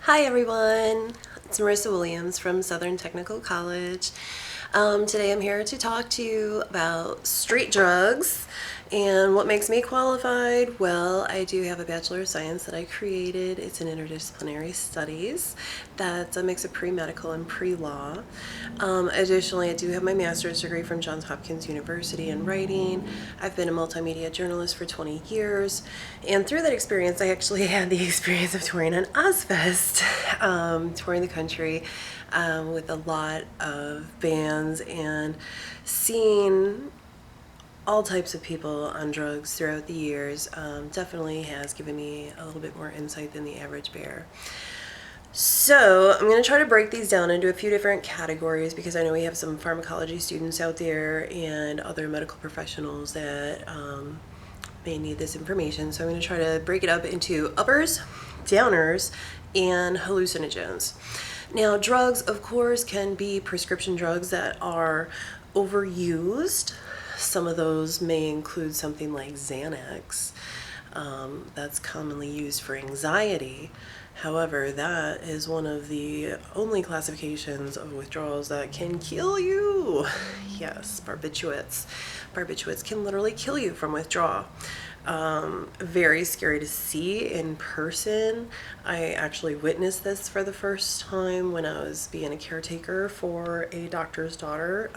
Hi everyone, it's Marisa Williams from Southern Technical College. Today I'm here to talk to you about street drugs and what makes me qualified. Well, I do have a Bachelor of Science that I created. It's in interdisciplinary studies. That's a mix of pre-medical and pre-law. Additionally, I do have my master's degree from Johns Hopkins University in writing. I've been a multimedia journalist for 20 years, and through that experience, I actually had the experience of touring on Ozfest, touring the country with a lot of bands and seeing all types of people on drugs throughout the years. Definitely has given me a little bit more insight than the average bear. So I'm going to try to break these down into a few different categories because I know we have some pharmacology students out there and other medical professionals that may need this information. So I'm going to try to break it up into uppers, downers, and hallucinogens. Now, drugs, of course, can be prescription drugs that are overused. Some of those may include something like Xanax. That's commonly used for anxiety. However, that is one of the only classifications of withdrawals that can kill you. Yes, barbiturates. Barbiturates can literally kill you from withdrawal. Very scary to see in person. I actually witnessed this for the first time when I was being a caretaker for a doctor's daughter.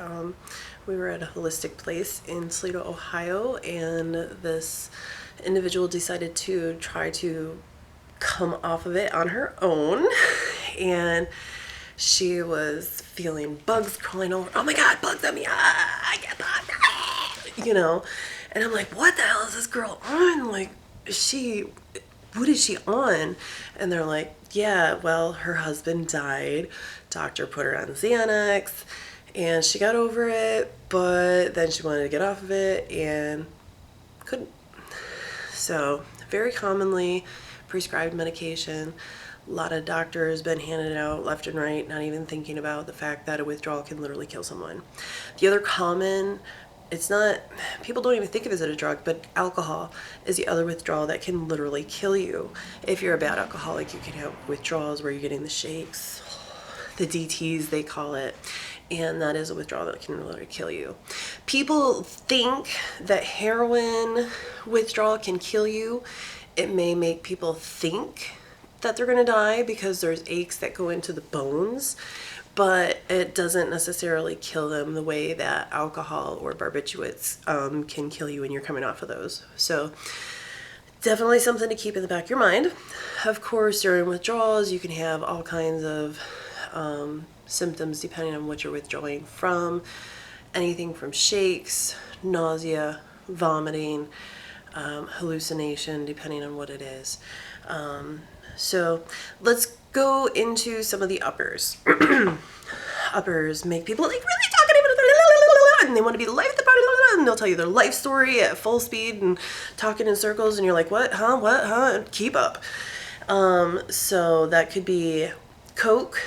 We were at a holistic place in Toledo, Ohio, and this individual decided to try to come off of it on her own, and she was feeling bugs crawling over. Oh my god, bugs on me, I get bugs, and I'm like, what the hell is this girl on? Like, what is she on? And they're like, yeah, well, her husband died, doctor put her on Xanax, and she got over it, but then she wanted to get off of it and couldn't. So very commonly prescribed medication. A lot of doctors been handing it out left and right, not even thinking about the fact that a withdrawal can literally kill someone. The other common, people don't even think of it as a drug, but alcohol is the other withdrawal that can literally kill you. If you're a bad alcoholic, you can have withdrawals where you're getting the shakes, the DTs they call it, and that is a withdrawal that can literally kill you. People think that heroin withdrawal can kill you. It may make people think that they're going to die because there's aches that go into the bones, but it doesn't necessarily kill them the way that alcohol or barbiturates can kill you when you're coming off of those. So definitely something to keep in the back of your mind. Of course, during withdrawals, you can have all kinds of symptoms depending on what you're withdrawing from. Anything from shakes, nausea, vomiting, hallucination, depending on what it is. So let's go into some of the uppers. Uppers make people like really talkative, and they want to be the life of the party, and they'll tell you their life story at full speed and talking in circles, and you're like, what, huh, keep up. So that could be coke.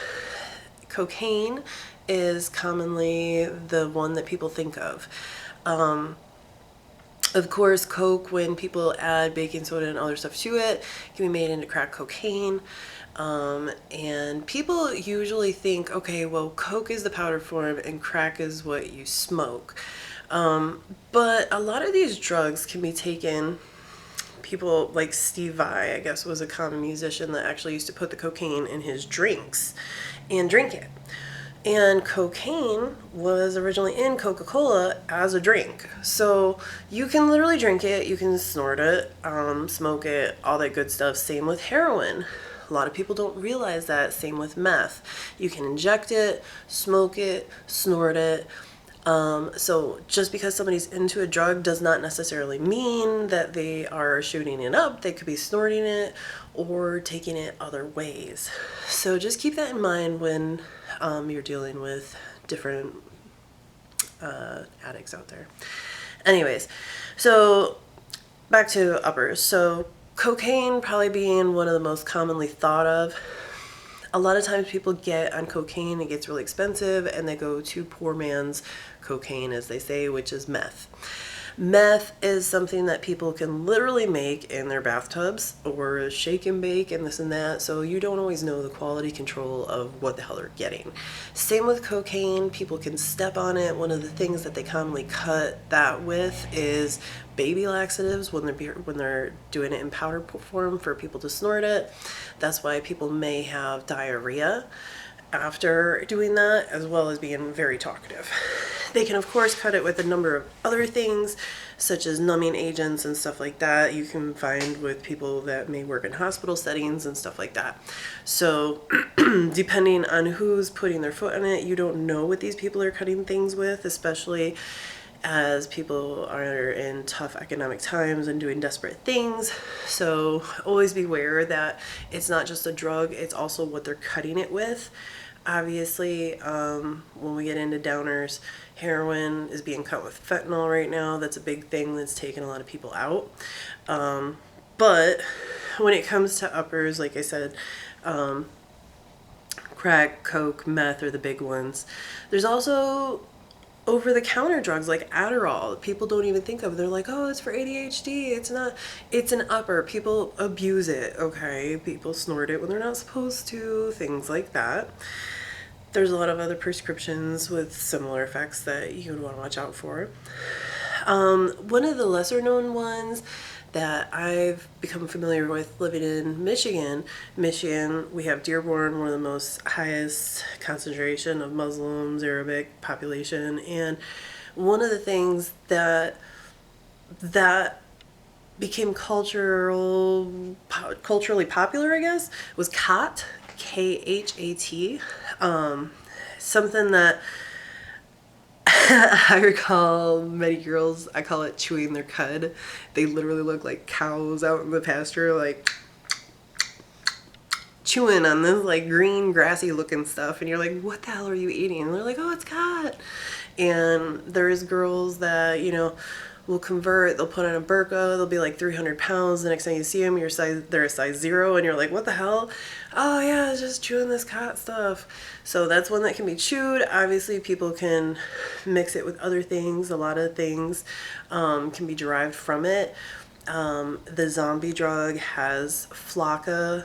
Cocaine is commonly the one that people think of. Of course, coke, when people add baking soda and other stuff to it, can be made into crack cocaine. And people usually think, okay, well, coke is the powder form and crack is what you smoke. But a lot of these drugs can be taken. People like Steve Vai, I guess, was a common musician that actually used to put the cocaine in his drinks and drink it. And cocaine was originally in Coca-Cola as a drink. So you can literally drink it, you can snort it, smoke it, all that good stuff. Same with heroin. A lot of people don't realize that. Same with meth. You can inject it, smoke it, snort it. So just because somebody's into a drug does not necessarily mean that they are shooting it up. They could be snorting it or taking it other ways. So just keep that in mind when you're dealing with different addicts out there. Anyways, so back to uppers. So cocaine probably being one of the most commonly thought of. A lot of times people get on cocaine, it gets really expensive, and they go to poor man's cocaine, as they say, which is meth. Meth is something that people can literally make in their bathtubs or shake and bake and this and that, so you don't always know the quality control of what the hell they're getting. Same with cocaine, people can step on it. One of the things that they commonly cut that with is baby laxatives when they're doing it in powder form for people to snort it. That's why people may have diarrhea after doing that, as well as being very talkative. They can of course cut it with a number of other things, such as numbing agents and stuff like that you can find with people that may work in hospital settings and stuff like that. So depending on who's putting their foot on it, you don't know what these people are cutting things with, especially as people are in tough economic times and doing desperate things. So always beware that it's not just a drug, it's also what they're cutting it with. Obviously, when we get into downers, heroin is being cut with fentanyl right now. That's a big thing that's taken a lot of people out. But when it comes to uppers, like I said, crack, coke, meth are the big ones. There's also over-the-counter drugs like Adderall. People don't even think of. They're like, oh, it's for ADHD. It's not. It's an upper. People abuse it, okay? People snort it when they're not supposed to, things like that. There's a lot of other prescriptions with similar effects that you would want to watch out for. One of the lesser known ones that I've become familiar with living in Michigan, we have Dearborn, one of the most highest concentration of Muslims, Arabic population, and one of the things that became culturally popular, I guess, was khat, Khat. Something that I recall many girls, I call it chewing their cud. They literally look like cows out in the pasture, like chewing on this like green grassy looking stuff, and you're like, what the hell are you eating? And they're like, oh, it's khat. And there's girls that, you know, will convert, they'll put on a burqa, they'll be like 300 pounds. The next time you see them, they're a size 0, and you're like, what the hell? Oh yeah, it's just chewing this khat stuff. So that's one that can be chewed. Obviously people can mix it with other things. A lot of things can be derived from it. The zombie drug has flocka,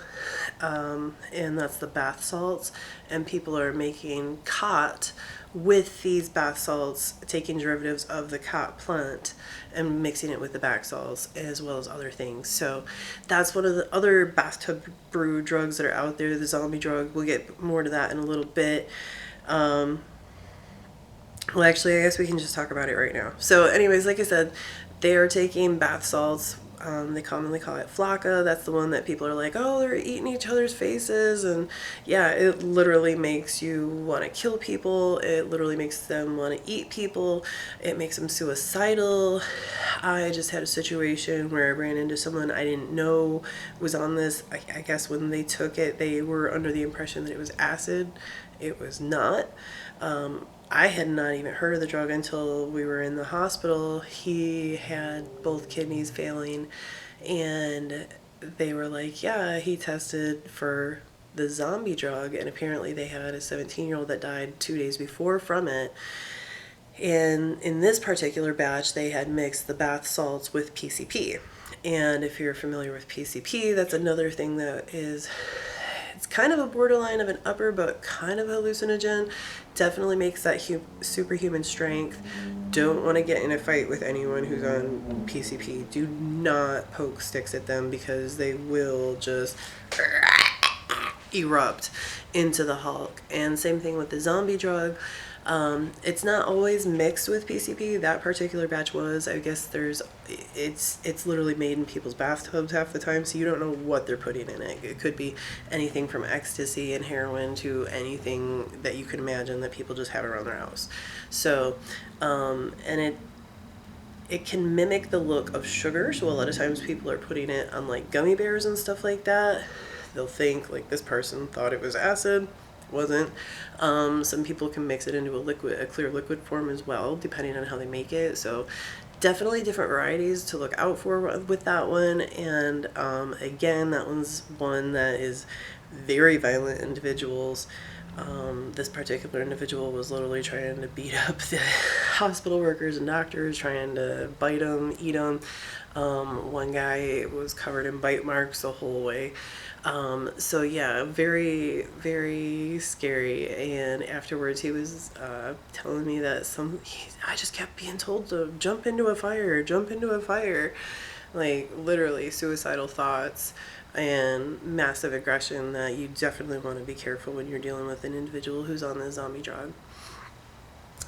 and that's the bath salts, and people are making khat with these bath salts, taking derivatives of the khat plant and mixing it with the bath salts as well as other things. So that's one of the other bathtub brew drugs that are out there, the zombie drug. We'll get more to that in a little bit. Well, actually, I guess we can just talk about it right now. So anyways, like I said, they are taking bath salts. They commonly call it flocka. That's the one that people are like, oh, they're eating each other's faces. And yeah, it literally makes you want to kill people. It literally makes them want to eat people. It makes them suicidal. I just had a situation where I ran into someone I didn't know was on this. I guess when they took it, they were under the impression that it was acid. It was not. I had not even heard of the drug until we were in the hospital. He had both kidneys failing, and they were like, yeah, he tested for the zombie drug, and apparently they had a 17-year-old that died 2 days before from it. And in this particular batch, they had mixed the bath salts with PCP. And if you're familiar with PCP, that's another thing that is, it's kind of a borderline of an upper, but kind of hallucinogen. Definitely makes that superhuman strength. Don't want to get in a fight with anyone who's on PCP. Do not poke sticks at them because they will just erupt into the Hulk. And same thing with the zombie drug. It's not always mixed with PCP. That particular batch was. I guess it's literally made in people's bathtubs half the time, so you don't know what they're putting in it. It could be anything from ecstasy and heroin to anything that you can imagine that people just have around their house. So, and it can mimic the look of sugar, so a lot of times people are putting it on like gummy bears and stuff like that. They'll think like this person thought it was acid. Wasn't. Some people can mix it into a clear liquid form as well, depending on how they make it. So definitely different varieties to look out for with that one. And again, that one's one that is very violent individuals. This particular individual was literally trying to beat up the hospital workers and doctors, trying to bite them, eat them. One guy was covered in bite marks the whole way. So yeah, very, very scary. And afterwards he was telling me that I just kept being told to jump into a fire, jump into a fire. Like literally suicidal thoughts and massive aggression that you definitely want to be careful when you're dealing with an individual who's on the zombie drug.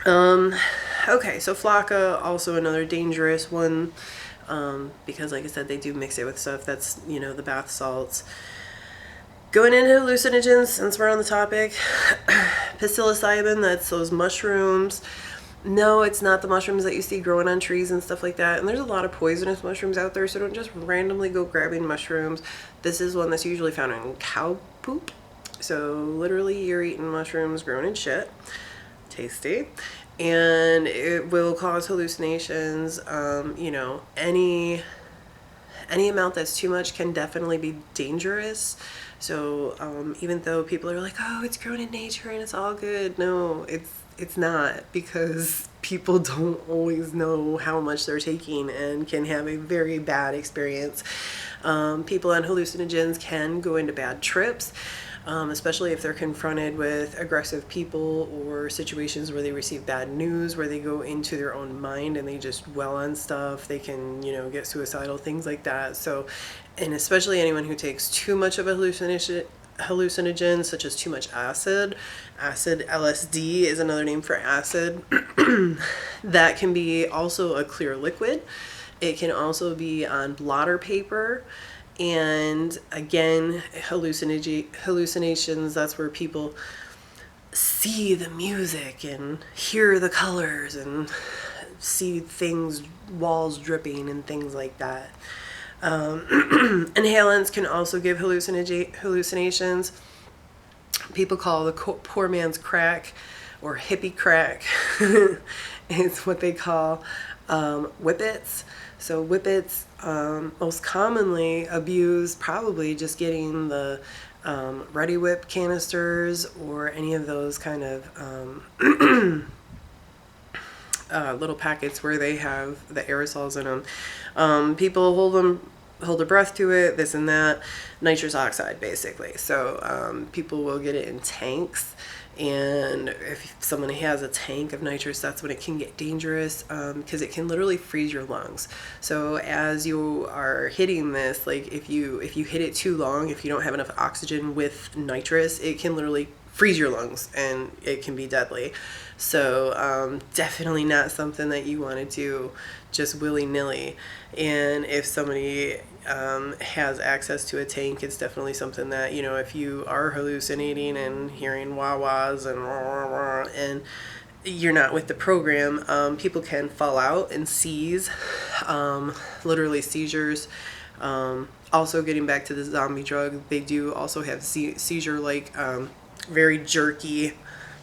Okay, so Flocka, also another dangerous one, because like I said, they do mix it with stuff that's, the bath salts. Going into hallucinogens, since we're on the topic, psilocybin, that's those mushrooms. No, it's not the mushrooms that you see growing on trees and stuff like that. And there's a lot of poisonous mushrooms out there, so don't just randomly go grabbing mushrooms. This is one that's usually found in cow poop. So literally you're eating mushrooms grown in shit. Tasty. And it will cause hallucinations. Any amount that's too much can definitely be dangerous. So even though people are like, oh, it's grown in nature and it's all good, no, it's not, because people don't always know how much they're taking and can have a very bad experience. People on hallucinogens can go into bad trips, especially if they're confronted with aggressive people or situations where they receive bad news, where they go into their own mind and they just dwell on stuff. They can, get suicidal, things like that. So, and especially anyone who takes too much of a hallucinogen, such as too much acid. LSD is another name for acid. That can be also a clear liquid. It can also be on blotter paper. And again, hallucinations, that's where people see the music and hear the colors and see things, walls dripping and things like that. Inhalants can also give hallucinations. People call the poor man's crack, or hippie crack. It's what they call whippets. So whippets, most commonly abused, probably just getting the Ready Whip canisters or any of those kind of little packets where they have the aerosols in them. People hold their breath to it, this and that. Nitrous oxide, basically. So people will get it in tanks, and if someone has a tank of nitrous, that's when it can get dangerous, because it can literally freeze your lungs. So as you are hitting this, like if you hit it too long, if you don't have enough oxygen with nitrous, it can literally freeze your lungs and it can be deadly. So definitely not something that you want to do just willy-nilly. And if somebody has access to a tank, it's definitely something that, if you are hallucinating and hearing wah-wahs and you're not with the program, people can fall out and seize, literally seizures. Also, getting back to the zombie drug, they do also have seizure-like, very jerky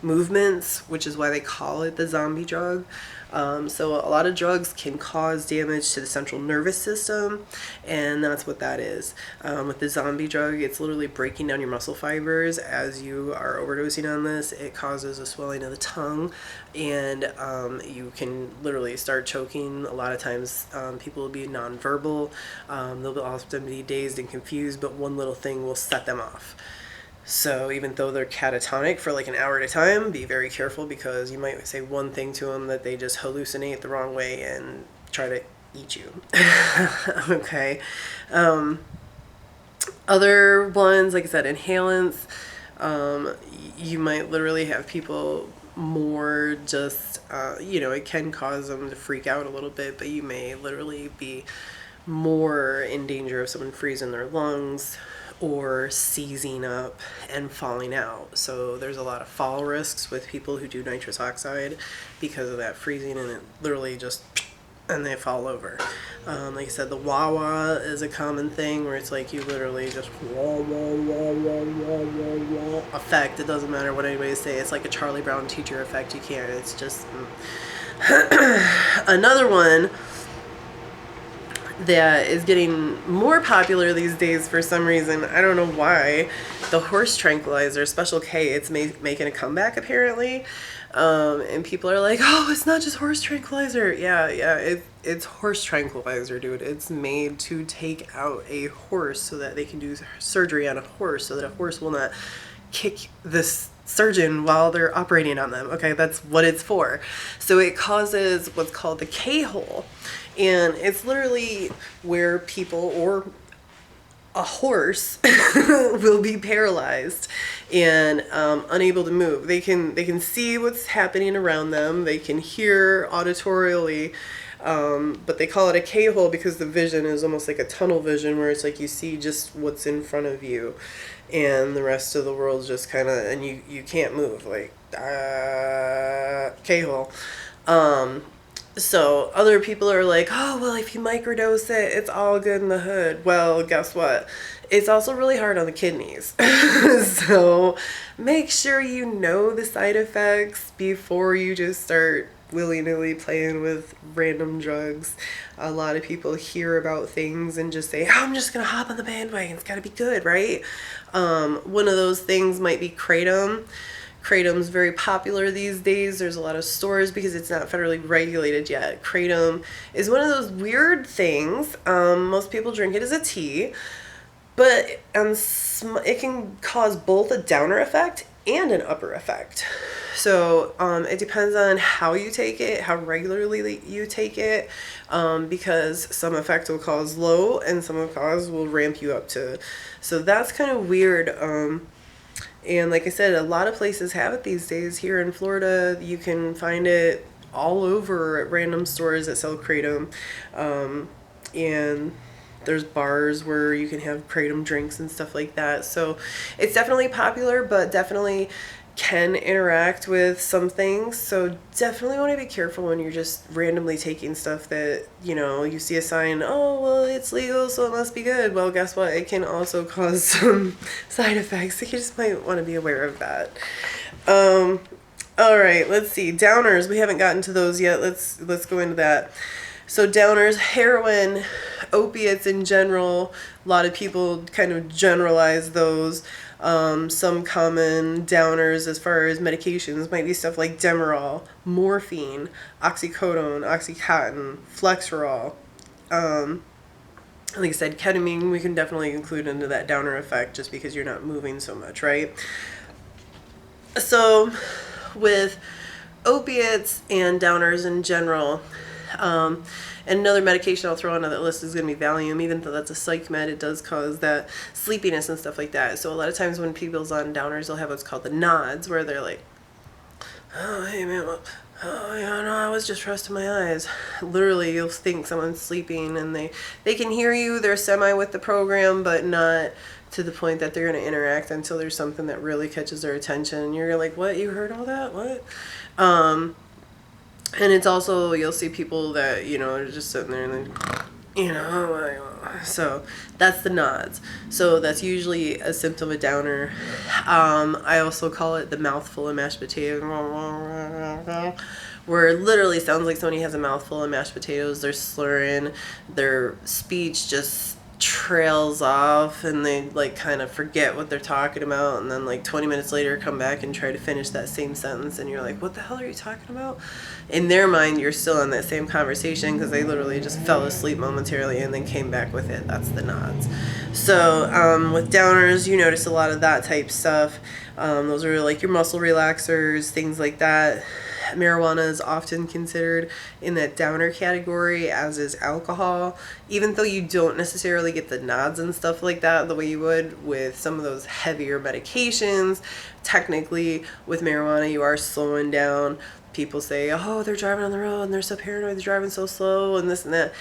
movements, which is why they call it the zombie drug. So a lot of drugs can cause damage to the central nervous system, and that's what that is. With the zombie drug, it's literally breaking down your muscle fibers. As you are overdosing on this, it causes a swelling of the tongue, and you can literally start choking. A lot of times people will be nonverbal. They'll often be dazed and confused, but one little thing will set them off. So even though they're catatonic for like an hour at a time, be very careful, because you might say one thing to them that they just hallucinate the wrong way and try to eat you. Okay. Other ones, like I said, inhalants, you might literally have people more just, it can cause them to freak out a little bit, but you may literally be more in danger of someone freezing their lungs or seizing up and falling out. So there's a lot of fall risks with people who do nitrous oxide because of that freezing, and it literally just, and they fall over. Like I said, the wah-wah is a common thing where it's like you literally just wah, wah, wah, wah, wah, wah, wah effect. It doesn't matter what anybody say. It's like a Charlie Brown teacher effect. You can't, it's just, Another one that is getting more popular these days for some reason. I don't know why. The horse tranquilizer, Special K, it's making a comeback apparently. And people are like, oh, it's not just horse tranquilizer. Yeah, it's horse tranquilizer, dude. It's made to take out a horse so that they can do surgery on a horse so that a horse will not kick this surgeon while they're operating on them. Okay, that's what it's for. So it causes what's called the K-hole. And it's literally where people or a horse will be paralyzed and unable to move. They can see what's happening around them. They can hear auditorially, but they call it a K-hole because the vision is almost like a tunnel vision where it's like you see just what's in front of you, and the rest of the world's just kind of, and you can't move, like K-hole. So other people are like, oh, well, if you microdose it, it's all good in the hood. Well, guess what? It's also really hard on the kidneys. So make sure you know the side effects before you just start willy-nilly playing with random drugs. A lot of people hear about things and just say, oh, I'm just going to hop on the bandwagon. It's got to be good, right? One of those things might be kratom. Kratom's very popular these days. There's a lot of stores because it's not federally regulated yet. Kratom is one of those weird things. Most people drink it as a tea, but it can cause both a downer effect and an upper effect. So it depends on how you take it, how regularly you take it, because some effect will cause low and some cause will ramp you up to. So that's kind of weird. And like I said, a lot of places have it these days. Here in Florida, you can find it all over at random stores that sell kratom. And there's bars where you can have kratom drinks and stuff like that. So it's definitely popular, but definitely can interact with some things. So definitely want to be careful when you're just randomly taking stuff that, you see a sign, oh, well, it's legal, so it must be good. Well, guess what? It can also cause some side effects. So you just might want to be aware of that. All right, let's see. Downers, we haven't gotten to those yet. Let's go into that. So downers, heroin, opiates in general, a lot of people kind of generalize those. Some common downers as far as medications might be stuff like Demerol, morphine, oxycodone, Oxycontin, Flexerol. Like I said, ketamine we can definitely include into that downer effect just because you're not moving so much, right? So with opiates and downers in general, and another medication I'll throw onto that list is going to be Valium. Even though that's a psych med, it does cause that sleepiness and stuff like that. So a lot of times when people's on downers, they'll have what's called the nods, where they're like, oh, hey man, oh yeah, no, I was just resting my eyes. Literally, you'll think someone's sleeping and they can hear you, they're semi with the program, but not to the point that they're going to interact until there's something that really catches their attention. And you're like, what, you heard all that? What? And it's also, you'll see people that, are just sitting there and then, so that's the nods. So that's usually a symptom of downer. I also call it the mouthful of mashed potatoes, where it literally sounds like somebody has a mouthful of mashed potatoes. They're slurring, their speech just trails off, and they like kind of forget what they're talking about, and then like 20 minutes later come back and try to finish that same sentence, and you're like, what the hell are you talking about? In their mind, you're still in that same conversation because they literally just fell asleep momentarily and then came back with it. That's the nods. So with downers, you notice a lot of that type stuff. Those are like your muscle relaxers, things like that. Marijuana is often considered in that downer category, as is alcohol, even though you don't necessarily get the nods and stuff like that the way you would with some of those heavier medications. Technically, with marijuana, you are slowing down. People say, oh, they're driving on the road and they're so paranoid, they're driving so slow and this and that.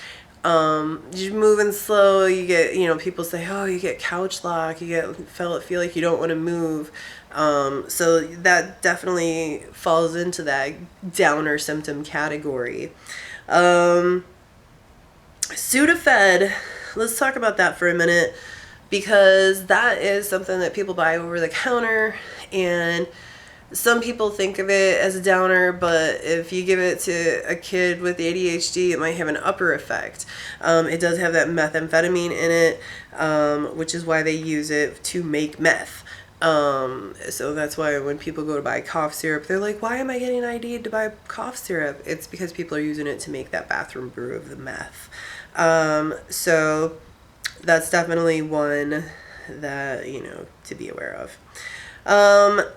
You're moving slow, you get, people say, oh, you get couch lock, you feel like you don't want to move. So that definitely falls into that downer symptom category. Sudafed, let's talk about that for a minute, because that is something that people buy over the counter, and some people think of it as a downer, but if you give it to a kid with ADHD, it might have an upper effect. It does have that methamphetamine in it, which is why they use it to make meth. So that's why when people go to buy cough syrup, they're like, why am I getting ID'd to buy cough syrup? It's because people are using it to make that bathroom brew of the meth. So that's definitely one that, to be aware of.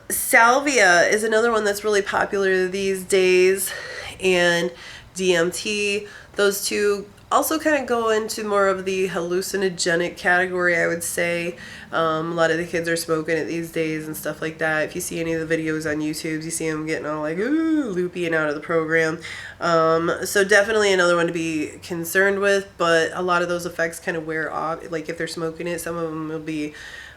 Salvia is another one that's really popular these days, and DMT. Those two also kind of go into more of the hallucinogenic category, I would say. A lot of the kids are smoking it these days and stuff like that. If you see any of the videos on YouTube, you see them getting all like, ooh, loopy and out of the program. So definitely another one to be concerned with, but a lot of those effects kind of wear off. Like if they're smoking it, some of them will be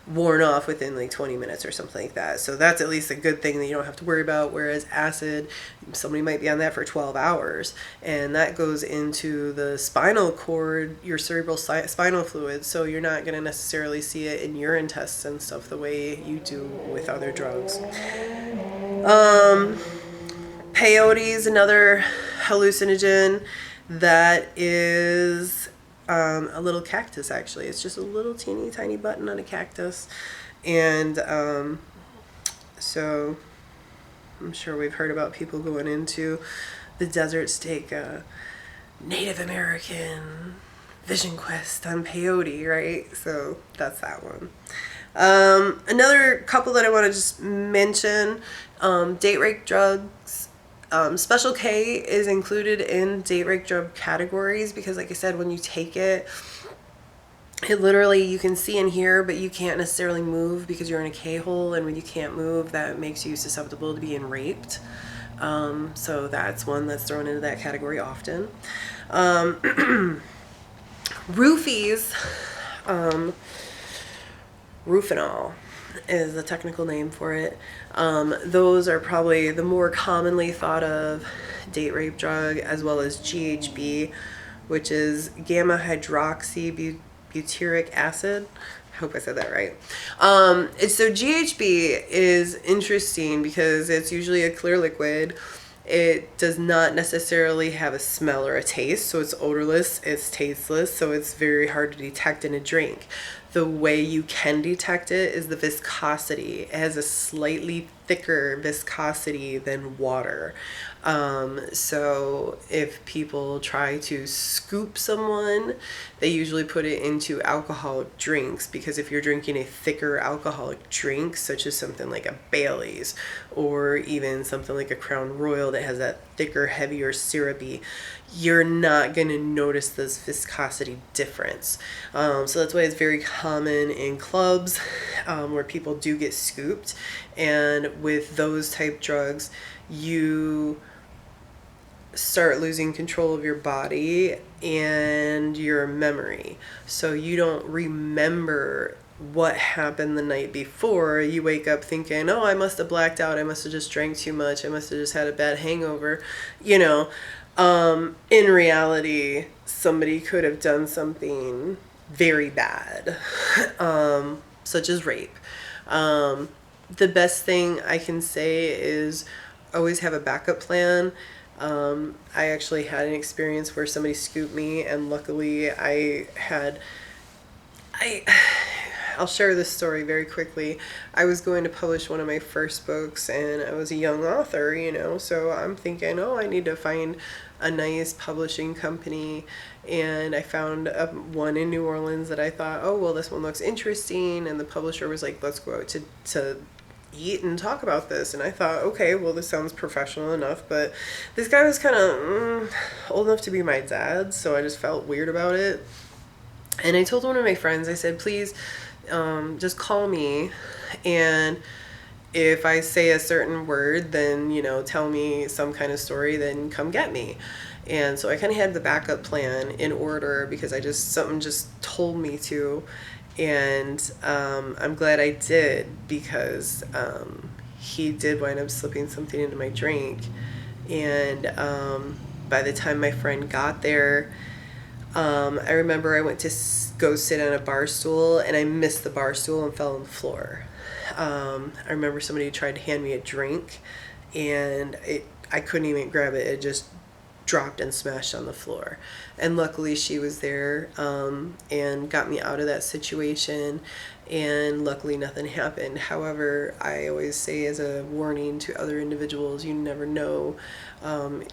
worn off within like 20 minutes or something like that. So that's at least a good thing that you don't have to worry about. Whereas acid, somebody might be on that for 12 hours, and that goes into the spinal cord, your cerebral spinal fluid. So you're not going to necessarily see it in urine tests and stuff the way you do with other drugs. Peyote is another hallucinogen that is a little cactus, actually. It's just a little teeny tiny button on a cactus. And so I'm sure we've heard about people going into the desert to take a Native American vision quest on peyote, right? So that's that one. Another couple that I want to just mention, date rape drugs. Special K is included in date rape drug categories because, like I said, when you take it, it literally, you can see and hear, but you can't necessarily move because you're in a K-hole, and when you can't move, that makes you susceptible to being raped. So that's one that's thrown into that category often. Roofies, Rufinol is the technical name for it. Those are probably the more commonly thought of date rape drug, as well as GHB, which is gamma hydroxybutyric acid. I hope I said that right. So GHB is interesting because it's usually a clear liquid. It does not necessarily have a smell or a taste, so it's odorless, it's tasteless, so it's very hard to detect in a drink. The way you can detect it is the viscosity. It has a slightly thicker viscosity than water. So if people try to scoop someone, they usually put it into alcoholic drinks, because if you're drinking a thicker alcoholic drink, such as something like a Bailey's or even something like a Crown Royal that has that thicker, heavier, syrupy, you're not going to notice this viscosity difference. So that's why it's very common in clubs where people do get scooped. And with those type drugs, you start losing control of your body and your memory. So you don't remember what happened the night before. You wake up thinking, oh, I must have blacked out. I must have just drank too much. I must have just had a bad hangover. In reality, somebody could have done something very bad, such as rape. The best thing I can say is always have a backup plan. I actually had an experience where somebody scooped me, and luckily I'll share this story very quickly. I was going to publish one of my first books, and I was a young author, so I'm thinking, oh, I need to find a nice publishing company, and I found one in New Orleans that I thought, oh, well, this one looks interesting, and the publisher was like, let's go out to eat and talk about this. And I thought, okay, well, this sounds professional enough, but this guy was kind of old enough to be my dad, so I just felt weird about it. And I told one of my friends, I said, please just call me, and if I say a certain word, then tell me some kind of story, then come get me. And so I kind of had the backup plan in order, because something just told me to. And I'm glad I did, because he did wind up slipping something into my drink. And by the time my friend got there, I remember I went to go sit on a bar stool, and I missed the bar stool and fell on the floor. I remember somebody tried to hand me a drink, and I couldn't even grab it. It just dropped and smashed on the floor. And luckily she was there, and got me out of that situation, and luckily nothing happened. However, I always say as a warning to other individuals, you never know.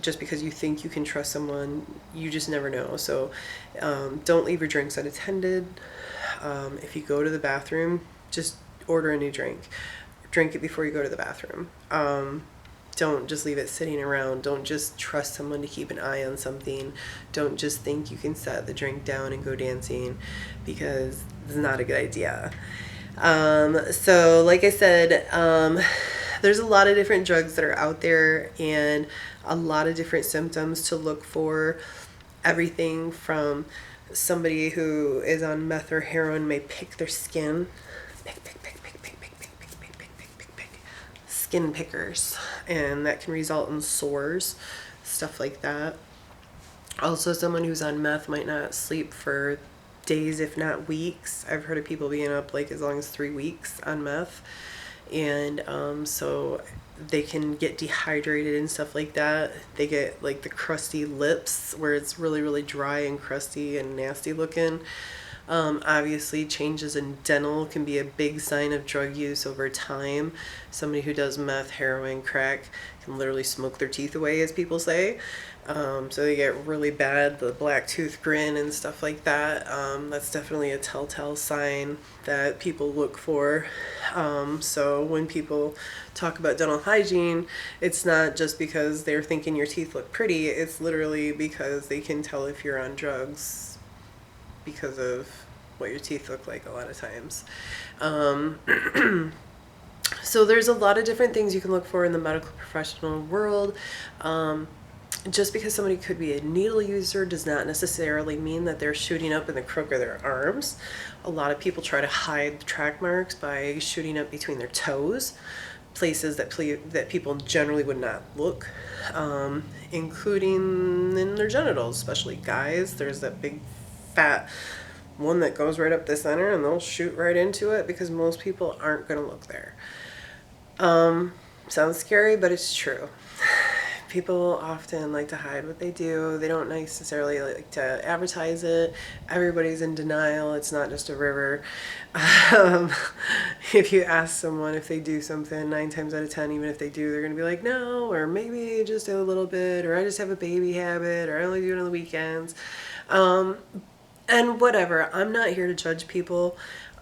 Just because you think you can trust someone, you just never know. So don't leave your drinks unattended. If you go to the bathroom, just order a new drink. Drink it before you go to the bathroom. Don't just leave it sitting around. Don't just trust someone to keep an eye on something. Don't just think you can set the drink down and go dancing, because it's not a good idea. So like I said, there's a lot of different drugs that are out there, and a lot of different symptoms to look for. Everything from somebody who is on meth or heroin may pick their skin. Skin pickers, and that can result in sores, stuff like that. Also, someone who's on meth might not sleep for days, if not weeks. I've heard of people being up like as long as 3 weeks on meth, and so they can get dehydrated and stuff like that. They get like the crusty lips where it's really, really dry and crusty and nasty looking. Obviously, changes in dental can be a big sign of drug use over time. Somebody who does meth, heroin, crack can literally smoke their teeth away, as people say. So they get really bad, the black tooth grin and stuff like that. That's definitely a telltale sign that people look for. So when people talk about dental hygiene, it's not just because they're thinking your teeth look pretty. It's literally because they can tell if you're on drugs because of what your teeth look like a lot of times. So there's a lot of different things you can look for in the medical professional world. Just because somebody could be a needle user does not necessarily mean that they're shooting up in the crook of their arms. A lot of people try to hide the track marks by shooting up between their toes, places that people generally would not look, including in their genitals, especially guys. There's that big fat one that goes right up the center, and they'll shoot right into it because most people aren't going to look there. Sounds scary, but it's true. People often like to hide what they do. They don't necessarily like to advertise it. Everybody's in denial. It's not just a river. If you ask someone if they do something, 9 times out of 10, even if they do, they're going to be like, no, or maybe just a little bit, or I just have a baby habit, or I only do it on the weekends. And whatever, I'm not here to judge people.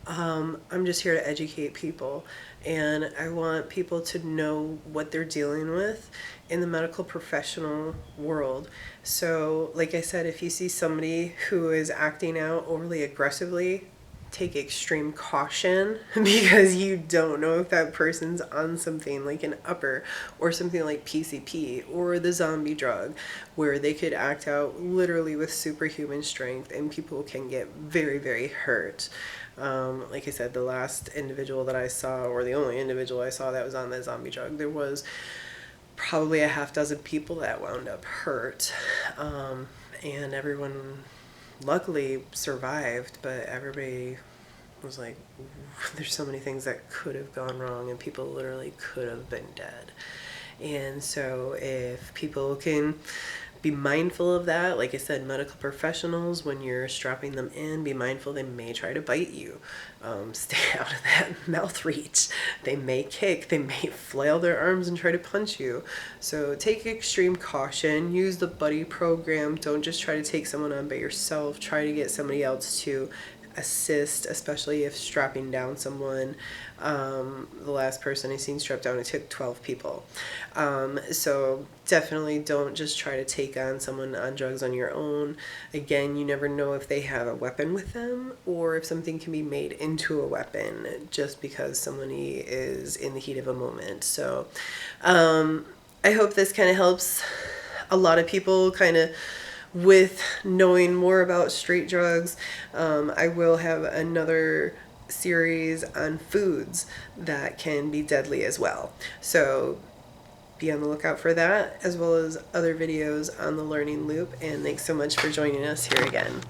I'm just here to educate people. And I want people to know what they're dealing with in the medical professional world. So, like I said, if you see somebody who is acting out overly aggressively, take extreme caution, because you don't know if that person's on something like an upper or something like PCP or the zombie drug, where they could act out literally with superhuman strength and people can get very, very hurt. Like I said, the last individual that I saw, or the only individual I saw that was on that zombie drug, there was probably a half dozen people that wound up hurt, and everyone luckily survived, but everybody was like, there's so many things that could have gone wrong, and people literally could have been dead. And so if people can be mindful of that, like I said, medical professionals, when you're strapping them in, be mindful they may try to bite you. Stay out of that mouth reach. They may kick, they may flail their arms and try to punch you. So take extreme caution, use the buddy program. Don't just try to take someone on by yourself. Try to get somebody else to assist, especially if strapping down someone. The last person I seen strapped down, it took 12 people. So definitely don't just try to take on someone on drugs on your own. Again, you never know if they have a weapon with them or if something can be made into a weapon just because somebody is in the heat of a moment. So I hope this kind of helps a lot of people kind of with knowing more about street drugs. I will have another series on foods that can be deadly as well. So be on the lookout for that, as well as other videos on the Learning Loop. And thanks so much for joining us here again.